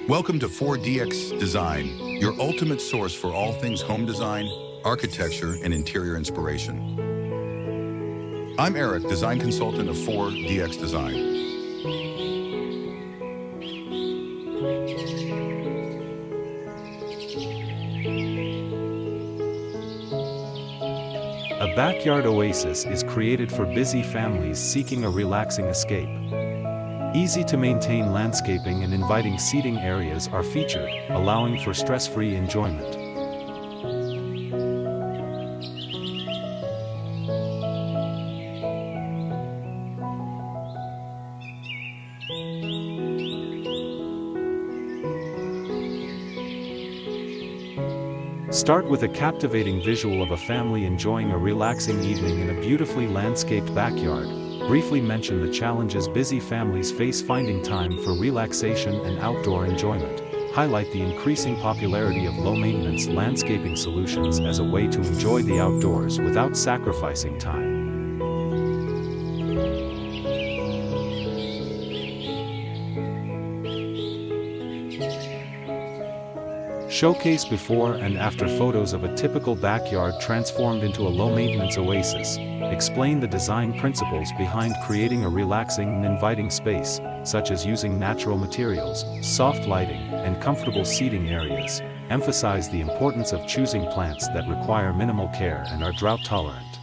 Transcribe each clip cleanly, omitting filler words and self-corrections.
Welcome to 4DX Design, your ultimate source for all things home design, architecture, and interior inspiration. I'm Eric, design consultant of 4DX Design. A backyard oasis is created for busy families seeking a relaxing escape. Easy-to-maintain landscaping and inviting seating areas are featured, allowing for stress-free enjoyment. Start with a captivating visual of a family enjoying a relaxing evening in a beautifully landscaped backyard. Briefly mention the challenges busy families face finding time for relaxation and outdoor enjoyment. Highlight the increasing popularity of low-maintenance landscaping solutions as a way to enjoy the outdoors without sacrificing time. Showcase before and after photos of a typical backyard transformed into a low-maintenance oasis. Explain the design principles behind creating a relaxing and inviting space, such as using natural materials, soft lighting, and comfortable seating areas. Emphasize the importance of choosing plants that require minimal care and are drought-tolerant.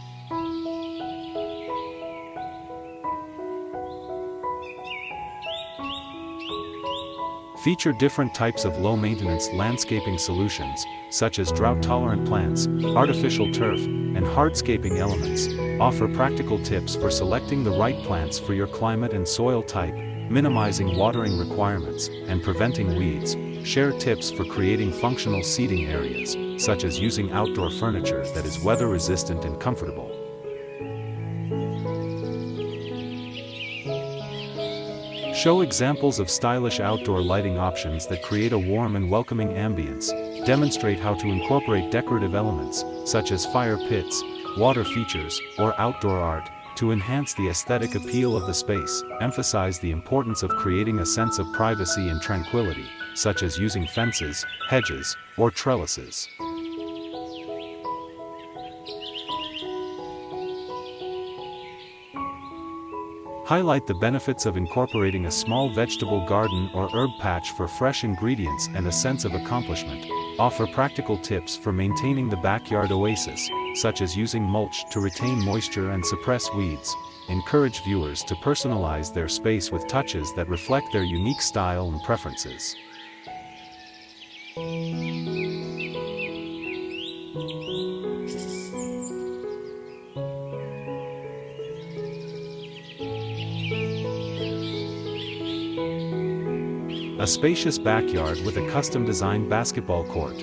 Feature different types of low-maintenance landscaping solutions, such as drought-tolerant plants, artificial turf, and hardscaping elements. Offer practical tips for selecting the right plants for your climate and soil type, minimizing watering requirements, and preventing weeds. Share tips for creating functional seating areas, such as using outdoor furniture that is weather-resistant and comfortable. Show examples of stylish outdoor lighting options that create a warm and welcoming ambience. Demonstrate how to incorporate decorative elements, such as fire pits, water features, or outdoor art, to enhance the aesthetic appeal of the space. Emphasize the importance of creating a sense of privacy and tranquility, such as using fences, hedges, or trellises. Highlight the benefits of incorporating a small vegetable garden or herb patch for fresh ingredients and a sense of accomplishment. Offer practical tips for maintaining the backyard oasis, such as using mulch to retain moisture and suppress weeds. Encourage viewers to personalize their space with touches that reflect their unique style and preferences. A spacious backyard with a custom-designed basketball court.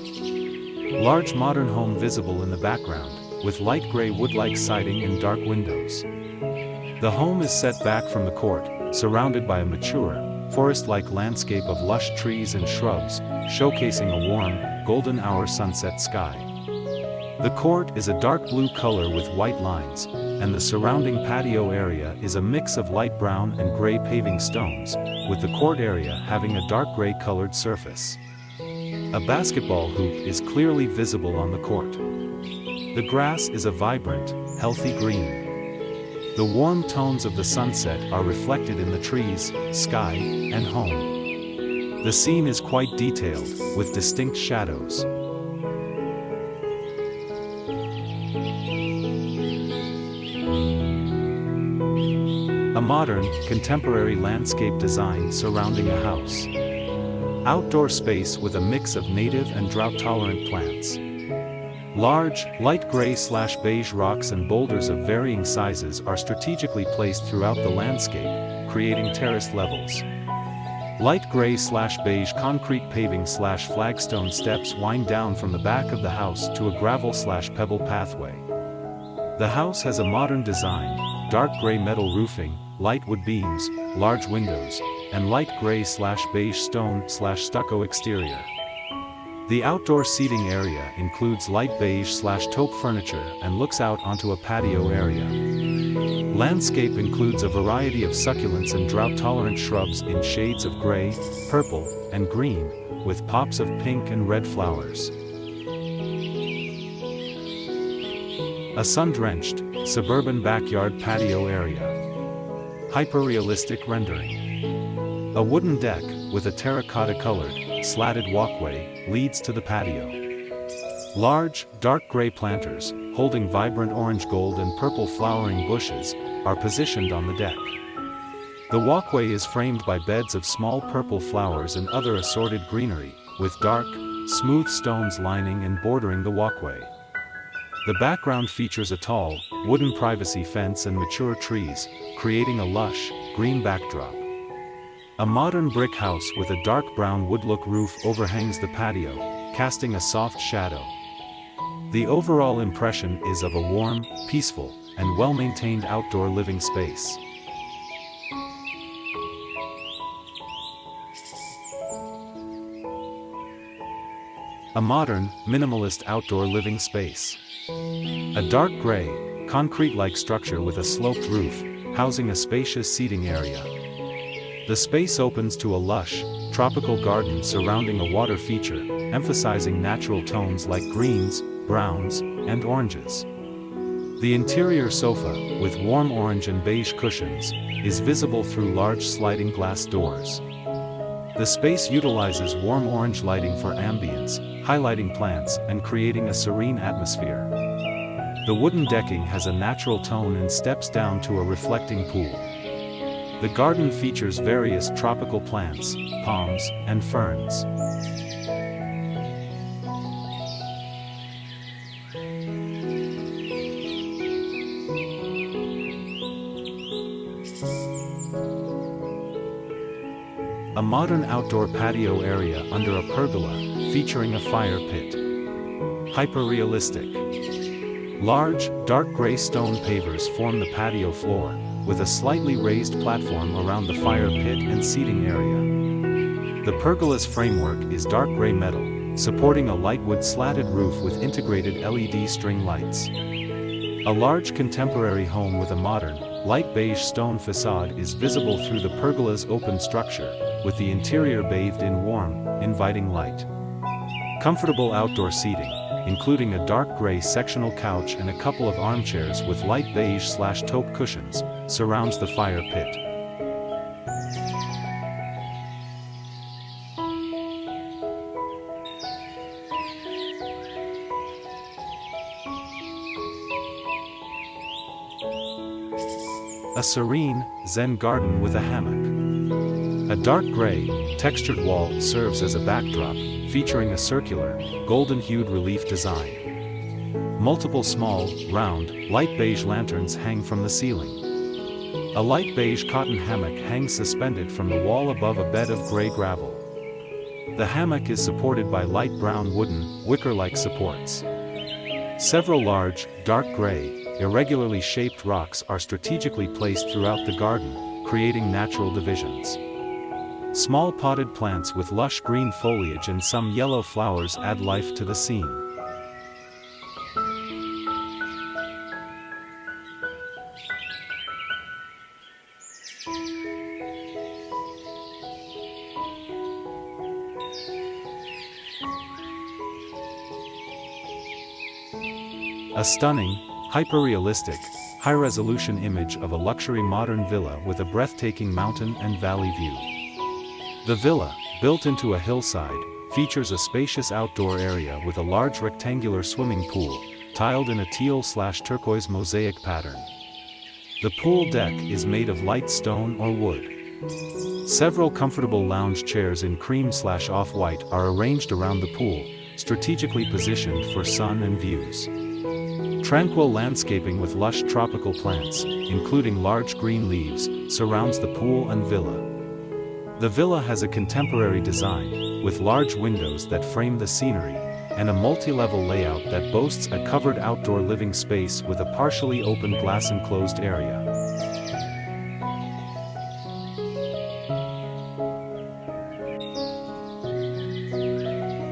Large modern home visible in the background, with light gray wood-like siding and dark windows. The home is set back from the court, surrounded by a mature, forest-like landscape of lush trees and shrubs, showcasing a warm, golden hour sunset sky. The court is a dark blue color with white lines, and the surrounding patio area is a mix of light brown and gray paving stones, with the court area having a dark gray colored surface. A basketball hoop is clearly visible on the court. The grass is a vibrant, healthy green. The warm tones of the sunset are reflected in the trees, sky, and home. The scene is quite detailed, with distinct shadows. A modern, contemporary landscape design surrounding a house. Outdoor space with a mix of native and drought-tolerant plants. Large, light gray/beige rocks and boulders of varying sizes are strategically placed throughout the landscape, creating terraced levels. Light gray/beige concrete paving/flagstone steps wind down from the back of the house to a gravel/pebble pathway. The house has a modern design, dark gray metal roofing, light wood beams, large windows, and light gray/beige stone/stucco exterior. The outdoor seating area includes light beige/taupe furniture and looks out onto a patio area. Landscape includes a variety of succulents and drought-tolerant shrubs in shades of gray, purple, and green, with pops of pink and red flowers. A sun-drenched, suburban backyard patio area. Hyperrealistic rendering. A wooden deck, with a terracotta-colored, slatted walkway, leads to the patio. Large, dark gray planters, holding vibrant orange, gold and purple flowering bushes, are positioned on the deck. The walkway is framed by beds of small purple flowers and other assorted greenery, with dark, smooth stones lining and bordering the walkway. The background features a tall, wooden privacy fence and mature trees, creating a lush, green backdrop. A modern brick house with a dark brown wood-look roof overhangs the patio, casting a soft shadow. The overall impression is of a warm, peaceful, and well-maintained outdoor living space. A modern, minimalist outdoor living space. A dark gray, concrete-like structure with a sloped roof, housing a spacious seating area. The space opens to a lush, tropical garden surrounding a water feature, emphasizing natural tones like greens, browns, and oranges. The interior sofa, with warm orange and beige cushions, is visible through large sliding glass doors. The space utilizes warm orange lighting for ambience, highlighting plants and creating a serene atmosphere. The wooden decking has a natural tone and steps down to a reflecting pool. The garden features various tropical plants, palms, and ferns. A modern outdoor patio area under a pergola, featuring a fire pit. Hyperrealistic. Large, dark gray stone pavers form the patio floor, with a slightly raised platform around the fire pit and seating area. The pergola's framework is dark gray metal, supporting a light wood slatted roof with integrated LED string lights. A large contemporary home with a modern, light beige stone facade is visible through the pergola's open structure, with the interior bathed in warm, inviting light. Comfortable outdoor seating, including a dark gray sectional couch and a couple of armchairs with light beige/taupe cushions, surrounds the fire pit. A serene, zen garden with a hammock. A dark gray, textured wall serves as a backdrop, featuring a circular, golden-hued relief design. Multiple small, round, light beige lanterns hang from the ceiling. A light beige cotton hammock hangs suspended from the wall above a bed of gray gravel. The hammock is supported by light brown wooden, wicker-like supports. Several large, dark gray, irregularly shaped rocks are strategically placed throughout the garden, creating natural divisions. Small potted plants with lush green foliage and some yellow flowers add life to the scene. A stunning, hyper-realistic, high-resolution image of a luxury modern villa with a breathtaking mountain and valley view. The villa, built into a hillside, features a spacious outdoor area with a large rectangular swimming pool, tiled in a teal/turquoise mosaic pattern. The pool deck is made of light stone or wood. Several comfortable lounge chairs in cream/off-white are arranged around the pool, strategically positioned for sun and views. Tranquil landscaping with lush tropical plants, including large green leaves, surrounds the pool and villa. The villa has a contemporary design, with large windows that frame the scenery, and a multi-level layout that boasts a covered outdoor living space with a partially open glass-enclosed area.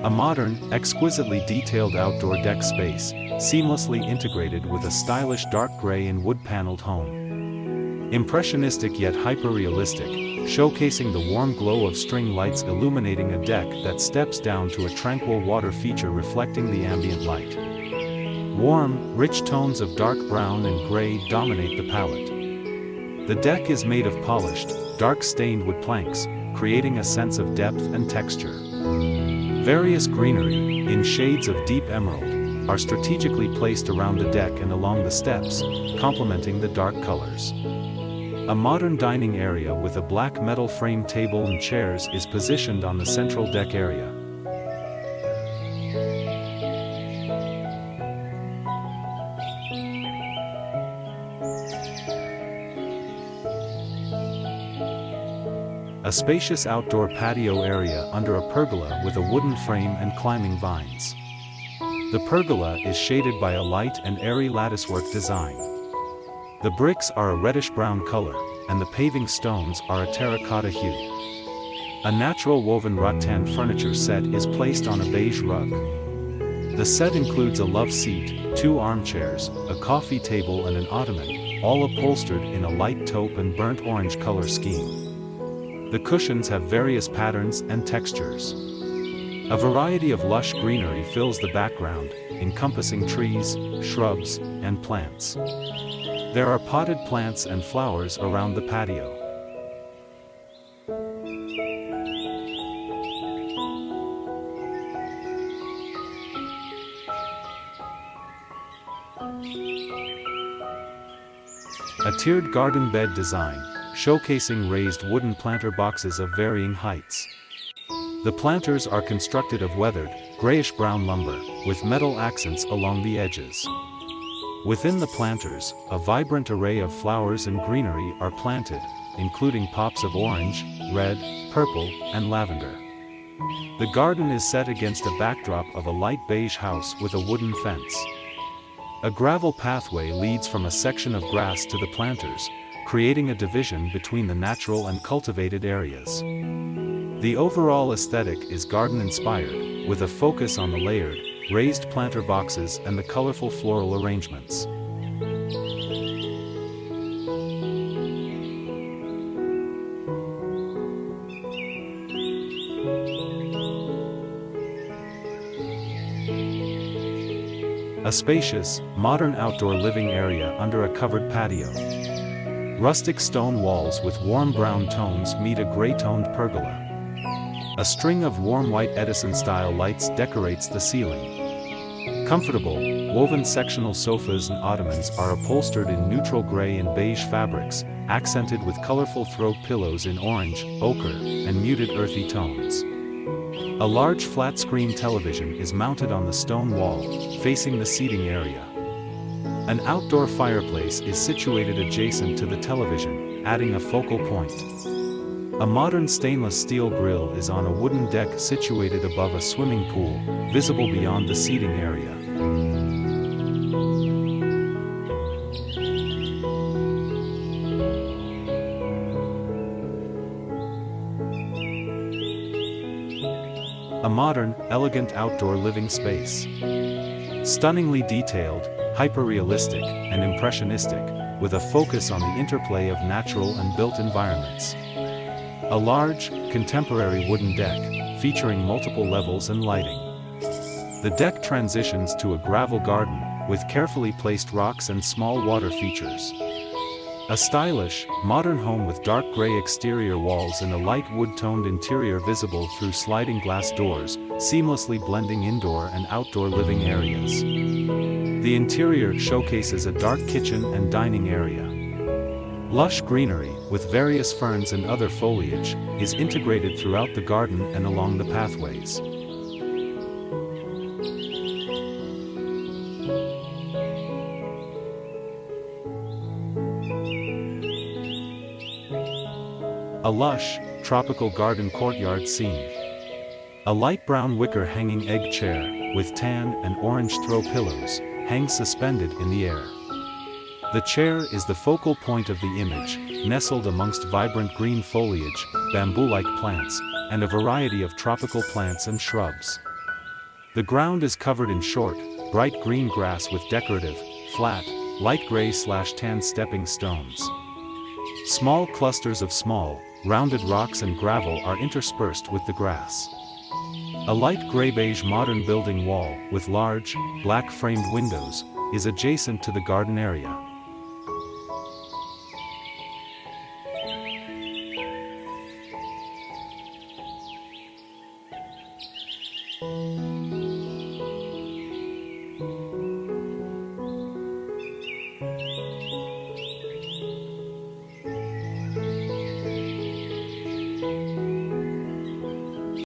A modern, exquisitely detailed outdoor deck space, seamlessly integrated with a stylish dark gray and wood-paneled home. Impressionistic yet hyper-realistic, showcasing the warm glow of string lights illuminating a deck that steps down to a tranquil water feature reflecting the ambient light. Warm, rich tones of dark brown and gray dominate the palette. The deck is made of polished, dark-stained wood planks, creating a sense of depth and texture. Various greenery, in shades of deep emerald, are strategically placed around the deck and along the steps, complementing the dark colors. A modern dining area with a black metal frame table and chairs is positioned on the central deck area. A spacious outdoor patio area under a pergola with a wooden frame and climbing vines. The pergola is shaded by a light and airy latticework design. The bricks are a reddish-brown color, and the paving stones are a terracotta hue. A natural woven rattan furniture set is placed on a beige rug. The set includes a love seat, 2 armchairs, a coffee table and an ottoman, all upholstered in a light taupe and burnt orange color scheme. The cushions have various patterns and textures. A variety of lush greenery fills the background, encompassing trees, shrubs, and plants. There are potted plants and flowers around the patio. A tiered garden bed design, showcasing raised wooden planter boxes of varying heights. The planters are constructed of weathered, grayish-brown lumber, with metal accents along the edges. Within the planters, a vibrant array of flowers and greenery are planted, including pops of orange, red, purple, and lavender. The garden is set against a backdrop of a light beige house with a wooden fence. A gravel pathway leads from a section of grass to the planters, creating a division between the natural and cultivated areas. The overall aesthetic is garden-inspired, with a focus on the layered, raised planter boxes and the colorful floral arrangements. A spacious, modern outdoor living area under a covered patio. Rustic stone walls with warm brown tones meet a gray-toned pergola. A string of warm white Edison-style lights decorates the ceiling. Comfortable, woven sectional sofas and ottomans are upholstered in neutral gray and beige fabrics, accented with colorful throw pillows in orange, ochre, and muted earthy tones. A large flat-screen television is mounted on the stone wall, facing the seating area. An outdoor fireplace is situated adjacent to the television, adding a focal point. A modern stainless steel grill is on a wooden deck situated above a swimming pool, visible beyond the seating area. A modern, elegant outdoor living space. Stunningly detailed, hyper-realistic, and impressionistic, with a focus on the interplay of natural and built environments. A large, contemporary wooden deck, featuring multiple levels and lighting. The deck transitions to a gravel garden, with carefully placed rocks and small water features. A stylish, modern home with dark gray exterior walls and a light wood-toned interior visible through sliding glass doors, seamlessly blending indoor and outdoor living areas. The interior showcases a dark kitchen and dining area. Lush greenery, with various ferns and other foliage, is integrated throughout the garden and along the pathways. A lush, tropical garden courtyard scene. A light brown wicker hanging egg chair, with tan and orange throw pillows, hangs suspended in the air. The chair is the focal point of the image, nestled amongst vibrant green foliage, bamboo-like plants, and a variety of tropical plants and shrubs. The ground is covered in short, bright green grass with decorative, flat, light gray/tan stepping stones. Small clusters of small, rounded rocks and gravel are interspersed with the grass. A light gray-beige modern building wall, with large, black-framed windows, is adjacent to the garden area.